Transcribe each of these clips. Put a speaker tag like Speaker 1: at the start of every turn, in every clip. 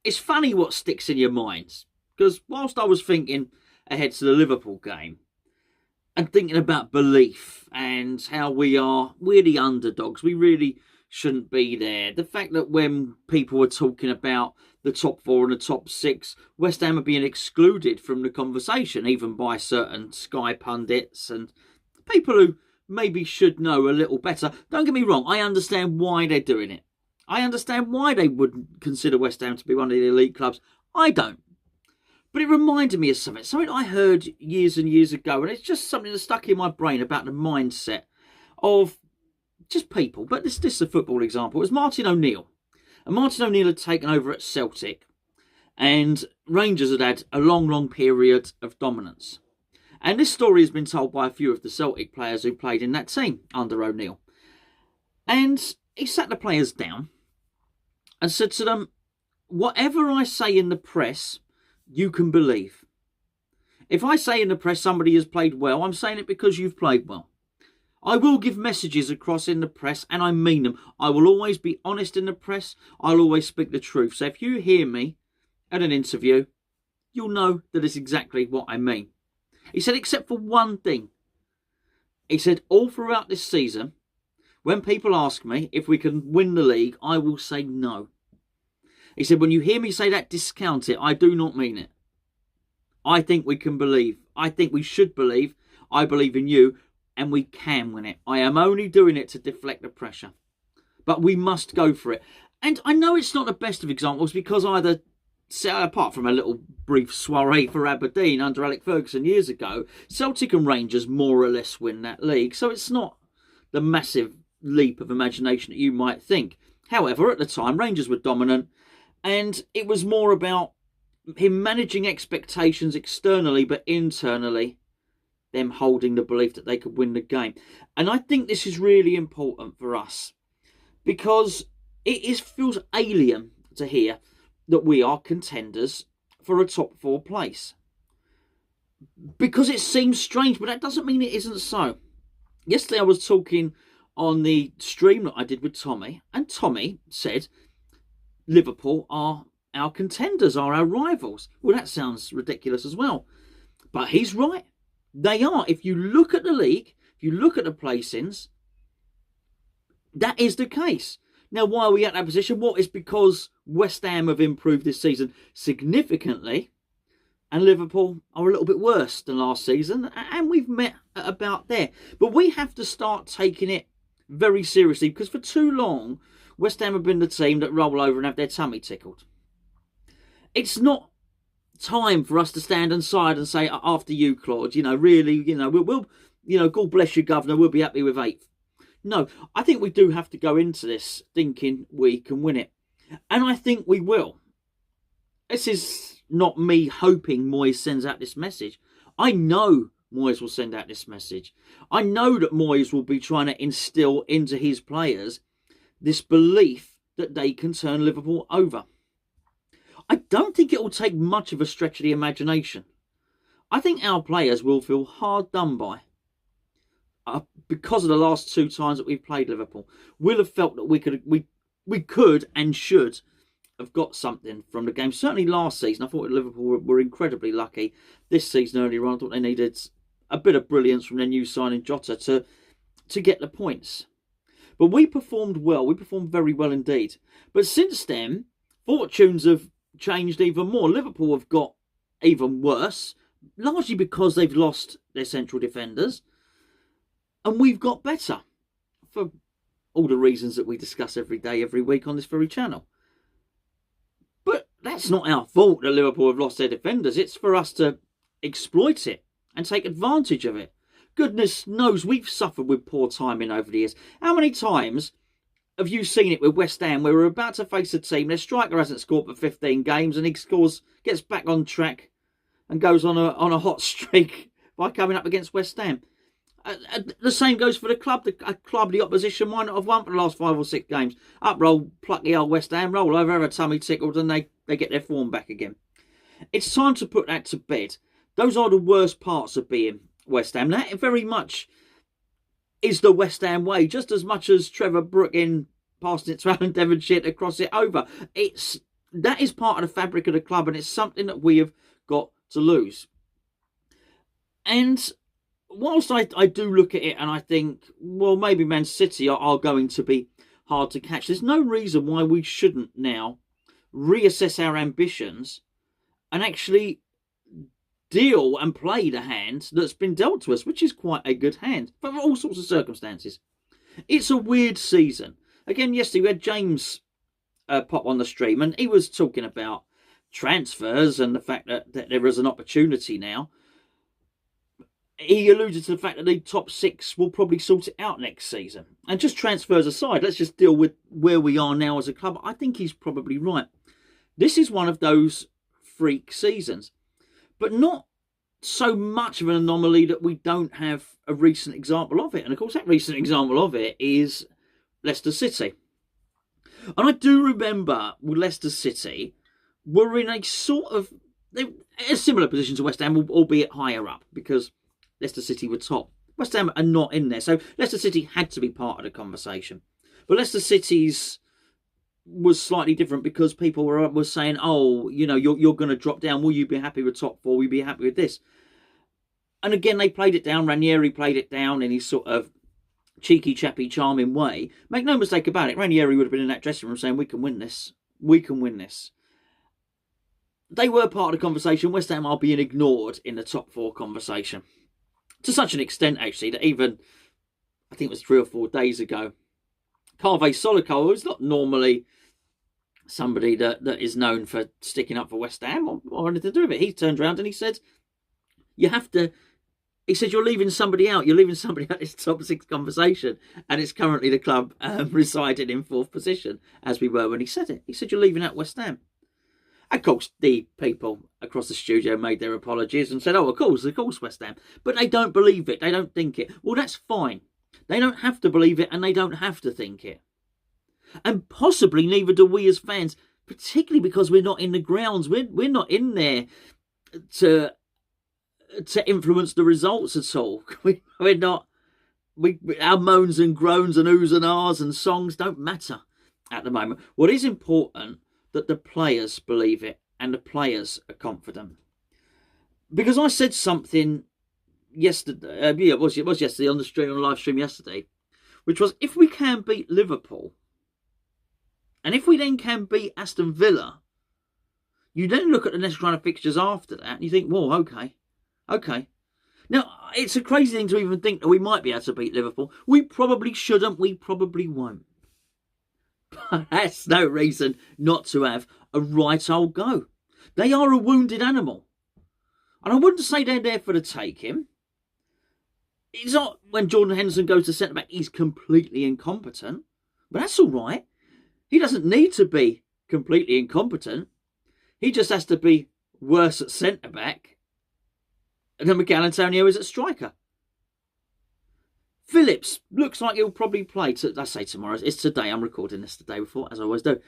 Speaker 1: it's funny what sticks in your minds. Because whilst I was thinking ahead to the Liverpool game and thinking about belief and how we're the underdogs, we really shouldn't be there. The fact that when people were talking about the top four and the top six, West Ham are being excluded from the conversation, even by certain Sky pundits and people who maybe should know a little better. Don't get me wrong, I understand why they're doing it. I understand why they wouldn't consider West Ham to be one of the elite clubs. I don't. But it reminded me of something I heard years and years ago, and it's just something that stuck in my brain about the mindset of just people. But this is a football example. It was Martin O'Neill. And Martin O'Neill had taken over at Celtic, and Rangers had had a long, long period of dominance. And this story has been told by a few of the Celtic players who played in that team under O'Neill. And he sat the players down and said to them, whatever I say in the press, you can believe. If I say in the press somebody has played well, I'm saying it because you've played well. I will give messages across in the press, and I mean them. I will always be honest in the press. I'll always speak the truth. So if you hear me at an interview, you'll know that it's exactly what I mean. He said, except for one thing. He said, all throughout this season, when people ask me if we can win the league, I will say no. He said, when you hear me say that, discount it. I do not mean it. I think we can believe. I think we should believe. I believe in you, and we can win it. I am only doing it to deflect the pressure. But we must go for it. And I know it's not the best of examples because either, apart from a little brief soiree for Aberdeen under Alec Ferguson years ago, Celtic and Rangers more or less win that league. So it's not the massive leap of imagination that you might think. However, at the time, Rangers were dominant, and it was more about him managing expectations externally, but internally, them holding the belief that they could win the game. And I think this is really important for us because feels alien to hear that we are contenders for a top four place. Because it seems strange, but that doesn't mean it isn't so. Yesterday I was talking on the stream that I did with Tommy, and Tommy said Liverpool are our contenders, are our rivals. Well, that sounds ridiculous as well. But he's right. They are. If you look at the league, if you look at the placings, that is the case. Now, why are we at that position? Well, it's because West Ham have improved this season significantly, and Liverpool are a little bit worse than last season, and we've met at about there. But we have to start taking it very seriously, because for too long, West Ham have been the team that roll over and have their tummy tickled. It's not time for us to stand aside and say, after you, Claude, really, we'll God bless you, Governor, we'll be happy with 8th. No, I think we do have to go into this thinking we can win it. And I think we will. This is not me hoping Moyes sends out this message. I know Moyes will send out this message. I know that Moyes will be trying to instill into his players this belief that they can turn Liverpool over. I don't think it will take much of a stretch of the imagination. I think our players will feel hard done by because of the last 2 times that we've played Liverpool. We'll have felt that we could and should have got something from the game. Certainly last season, I thought Liverpool were incredibly lucky. This season earlier on, I thought they needed a bit of brilliance from their new signing Jota to get the points. But we performed well. We performed very well indeed. But since then, fortunes have changed even more. Liverpool have got even worse, largely because they've lost their central defenders. And we've got better for all the reasons that we discuss every day, every week on this very channel. But that's not our fault that Liverpool have lost their defenders. It's for us to exploit it and take advantage of it. Goodness knows we've suffered with poor timing over the years. How many times have you seen it with West Ham where we're about to face a team, their striker hasn't scored for 15 games and he gets back on track and goes on a hot streak by coming up against West Ham? The same goes for the club. The opposition might not have won for the last 5 or 6 games. Up roll, plucky old West Ham, roll over, have a tummy tickled, and they get their form back again. It's time to put that to bed. Those are the worst parts of being West Ham. That very much is the West Ham way, just as much as Trevor Brooke in passing it to Alan Devonshire to cross it over. It's That is part of the fabric of the club, and it's something that we have got to lose. And whilst I do look at it and I think, well, maybe Man City are going to be hard to catch, there's no reason why we shouldn't now reassess our ambitions and actually deal and play the hand that's been dealt to us, which is quite a good hand for all sorts of circumstances. It's a weird season. Again, yesterday we had James pop on the stream, and he was talking about transfers and the fact that there is an opportunity now. He alluded to the fact that the top 6 will probably sort it out next season. And just transfers aside, let's just deal with where we are now as a club. I think he's probably right. This is one of those freak seasons, but not so much of an anomaly that we don't have a recent example of it. And of course, that recent example of it is Leicester City. And I do remember with Leicester City, we're in a sort of a similar position to West Ham, albeit higher up, because Leicester City were top. West Ham are not in there. So Leicester City had to be part of the conversation. But Leicester City's was slightly different because people were saying, oh, you know, you're going to drop down. Will you be happy with top 4? Will you be happy with this? And again, they played it down. Ranieri played it down in his sort of cheeky, chappy, charming way. Make no mistake about it. Ranieri would have been in that dressing room saying, we can win this. We can win this. They were part of the conversation. West Ham are being ignored in the top 4 conversation. To such an extent, actually, that even, I think it was 3 or 4 days ago, Carve Solico, who's not normally somebody that is known for sticking up for West Ham or anything to do with it, he turned around and he said, you have to, he said, you're leaving somebody out. You're leaving somebody out of this top 6 conversation. And it's currently the club residing in 4th position, as we were when he said it. He said, you're leaving out West Ham. Of course, the people across the studio made their apologies and said, oh, of course, West Ham. But they don't believe it. They don't think it. Well, that's fine. They don't have to believe it and they don't have to think it. And possibly neither do we as fans, particularly because we're not in the grounds. We're not in there to influence the results at all. We're not. Our moans and groans and oohs and ahs and songs don't matter at the moment. What is important that the players believe it and the players are confident. Because I said something yesterday, it was yesterday on the live stream yesterday, which was, if we can beat Liverpool, and if we then can beat Aston Villa, you then look at the next round of fixtures after that and you think, whoa, okay. Now, it's a crazy thing to even think that we might be able to beat Liverpool. We probably shouldn't, we probably won't. But that's no reason not to have a right old go. They are a wounded animal. And I wouldn't say they're there for the taking. It's not when Jordan Henderson goes to centre-back, he's completely incompetent. But that's all right. He doesn't need to be completely incompetent. He just has to be worse at centre-back than Mikel Antonio is at striker. Phillips looks like he'll probably play. I say tomorrow. It's today. I'm recording this the day before, as I always do.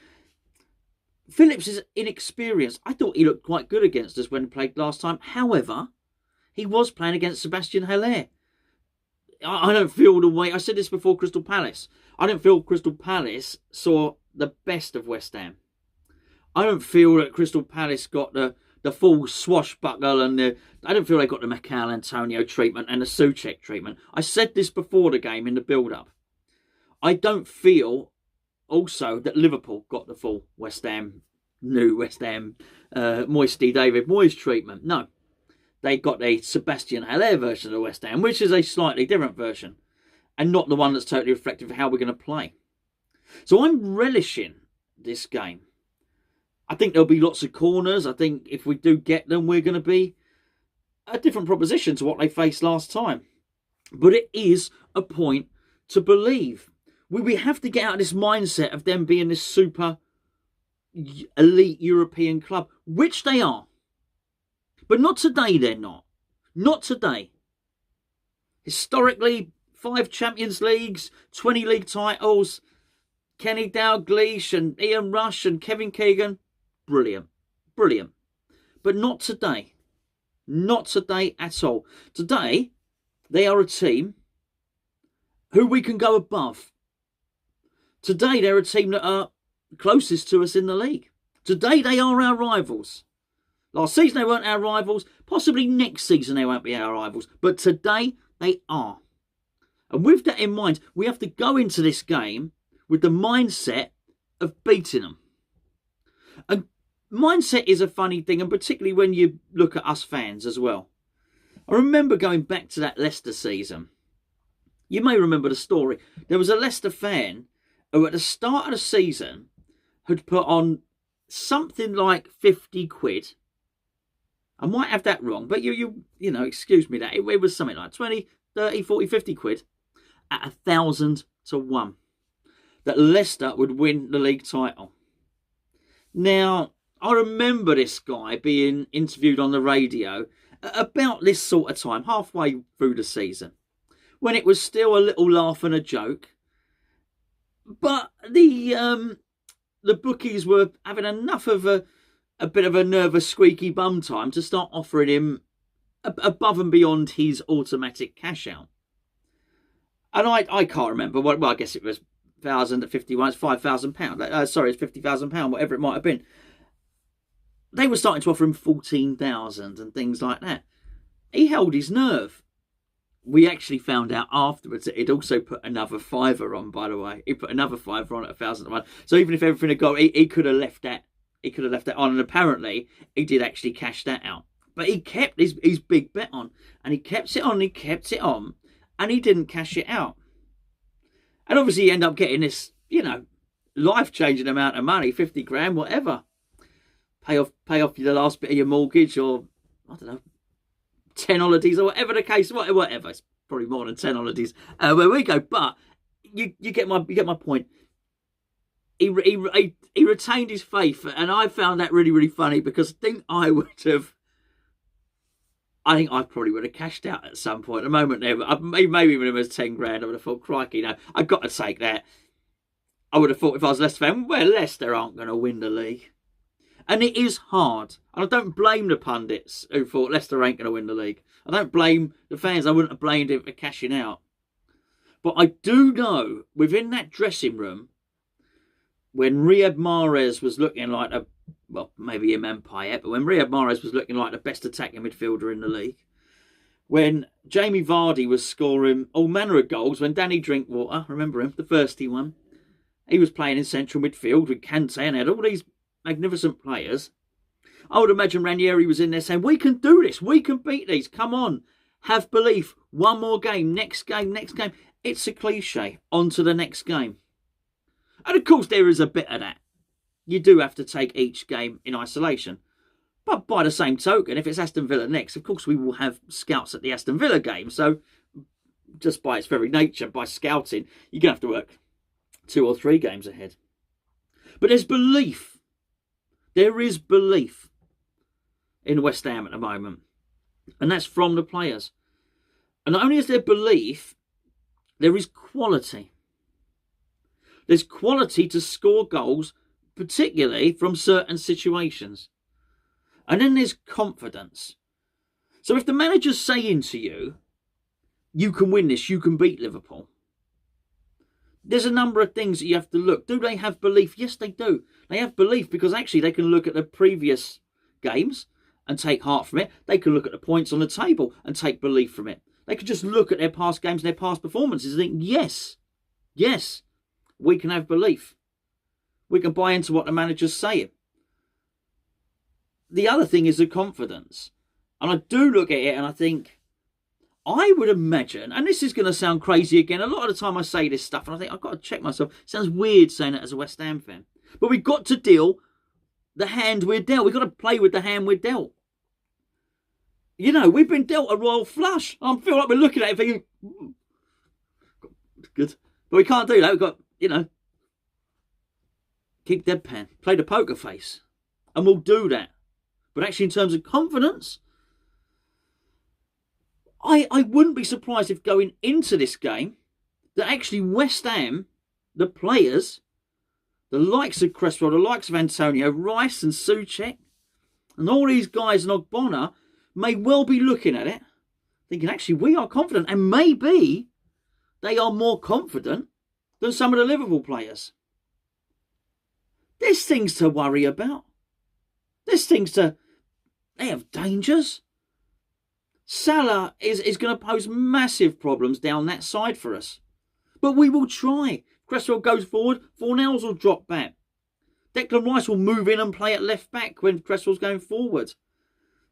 Speaker 1: Phillips is inexperienced. I thought he looked quite good against us when he played last time. However, he was playing against Sebastian Haller. I don't feel the way... I said this before Crystal Palace. I don't feel Crystal Palace saw the best of West Ham. I don't feel that Crystal Palace got the full swashbuckle and I don't feel they got the Mikel Antonio treatment and the Souček treatment. I said this before the game in the build-up. I don't feel also that Liverpool got the full West Ham, Moisty David Moyes treatment. No. They got a Sebastian Haller version of West Ham, which is a slightly different version and not the one that's totally reflective of how we're going to play. So I'm relishing this game. I think there'll be lots of corners. I think if we do get them, we're going to be a different proposition to what they faced last time. But it is a point to believe. We have to get out of this mindset of them being this super elite European club, which they are. But not today, they're not. Not today. Historically, 5 Champions Leagues, 20 league titles, Kenny Dalglish and Ian Rush and Kevin Keegan. Brilliant. Brilliant. But not today. Not today at all. Today, they are a team who we can go above. Today, they're a team that are closest to us in the league. Today they are our rivals. Last season they weren't our rivals. Possibly next season they won't be our rivals. But today they are. And with that in mind, we have to go into this game with the mindset of beating them. And mindset is a funny thing, and particularly when you look at us fans as well. I remember going back to that Leicester season. You may remember the story. There was a Leicester fan who at the start of the season had put on something like 50 quid. I might have that wrong, but you know, excuse me that. It was something like 20, 30, 40, 50 quid at 1,000 to 1 that Leicester would win the league title. Now, I remember this guy being interviewed on the radio about this sort of time, halfway through the season, when it was still a little laugh and a joke. But the bookies were having enough of a bit of a nervous, squeaky bum time to start offering him above and beyond his automatic cash out. And I can't remember. Well, I guess it was 1,000 at 51. It's £5,000. Sorry, it's £50,000, whatever it might have been. They were starting to offer him 14,000 and things like that. He held his nerve. We actually found out afterwards that he'd also put another fiver on, by the way. He put another fiver on at 1,000 to 1. So even if everything had gone, he could have left that. He could have left that on, and apparently he did actually cash that out. But he kept his big bet on, and he kept it on, and he kept it on, and he didn't cash it out. And obviously he ended up getting this, you know, life-changing amount of money, 50 grand, whatever. Pay off the last bit of your mortgage, or, I don't know, 10 holidays, or whatever the case, whatever. It's probably more than 10 holidays. Where we go, but you get my point. He retained his faith, and I found that really, really funny, because I think I probably would have cashed out at some point. At the moment there, maybe when it was 10 grand, I would have thought, crikey, no, I've got to take that. I would have thought if I was Leicester fan, well, Leicester aren't going to win the league. And it is hard. And I don't blame the pundits who thought Leicester ain't going to win the league. I don't blame the fans. I wouldn't have blamed him for cashing out. But I do know, within that dressing room, when Riyad Mahrez was looking like maybe him and Payet, but when Riyad Mahrez was looking like the best attacking midfielder in the league, when Jamie Vardy was scoring all manner of goals, when Danny Drinkwater, remember him, the first he won, he was playing in central midfield with Kante and had all these magnificent players. I would imagine Ranieri was in there saying, we can do this, we can beat these, come on, have belief, one more game, next game, next game. It's a cliche, on to the next game. And of course there is a bit of that. You do have to take each game in isolation. But by the same token, if it's Aston Villa next, of course we will have scouts at the Aston Villa game. So just by its very nature, by scouting, you're going to have to work 2 or 3 games ahead. But there's belief. There is belief in West Ham at the moment. And that's from the players. And not only is there belief, there is quality. There's quality to score goals, particularly from certain situations. And then there's confidence. So if the manager's saying to you, you can win this, you can beat Liverpool, there's a number of things that you have to look. Do they have belief? Yes, they do. They have belief because actually they can look at the previous games and take heart from it. They can look at the points on the table and take belief from it. They can just look at their past games and their past performances and think, yes, we can have belief. We can buy into what the manager's saying. The other thing is the confidence. And I do look at it and I think, I would imagine, and this is going to sound crazy again, a lot of the time I say this stuff and I think, I've got to check myself. It sounds weird saying it as a West Ham fan. But we've got to deal the hand we're dealt. We've got to play with the hand we're dealt. You know, we've been dealt a royal flush. I feel like we're looking at it thinking, good. But we can't do that. We've got, you know, keep deadpan, play the poker face. And we'll do that. But actually in terms of confidence, I wouldn't be surprised if going into this game, that actually West Ham, the players, the likes of Cresswell, the likes of Antonio, Rice and Souček, and all these guys and Ogbonna may well be looking at it, thinking actually we are confident, and maybe they are more confident than some of the Liverpool players. There's things to worry about. They have dangers. Salah is going to pose massive problems down that side for us. But we will try. Cresswell goes forward, Fornells will drop back. Declan Rice will move in and play at left back when Cresswell's going forward.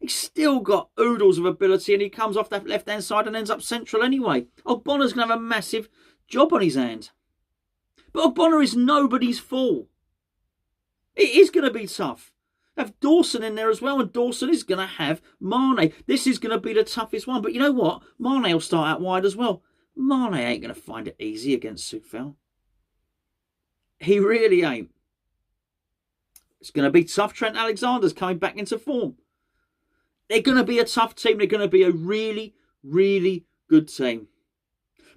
Speaker 1: He's still got oodles of ability, and he comes off that left-hand side and ends up central anyway. Ogbonna's going to have a massive job on his hand. But Ogbonna is nobody's fool. It is going to be tough. Have Dawson in there as well, and Dawson is going to have Mane. This is going to be the toughest one. But you know what? Mane will start out wide as well. Mane ain't going to find it easy against Sufel. He really ain't. It's going to be tough. Trent Alexander's coming back into form. They're going to be a tough team. They're going to be a really, really good team.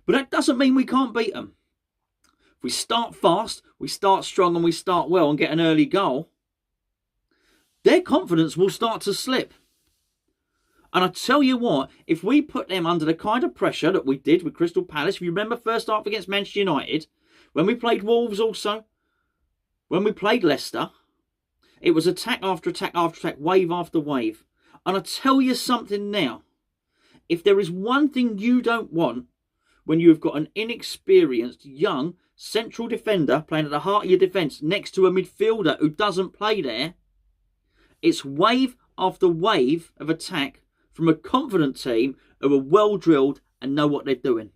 Speaker 1: But that doesn't mean we can't beat them. If we start fast, we start strong, and we start well and get an early goal, their confidence will start to slip. And I tell you what, if we put them under the kind of pressure that we did with Crystal Palace, if you remember first half against Manchester United, when we played Wolves also, when we played Leicester, it was attack after attack after attack, wave after wave. And I tell you something now, if there is one thing you don't want when you've got an inexperienced, young, central defender playing at the heart of your defence next to a midfielder who doesn't play there, it's wave after wave of attack from a confident team who are well drilled and know what they're doing.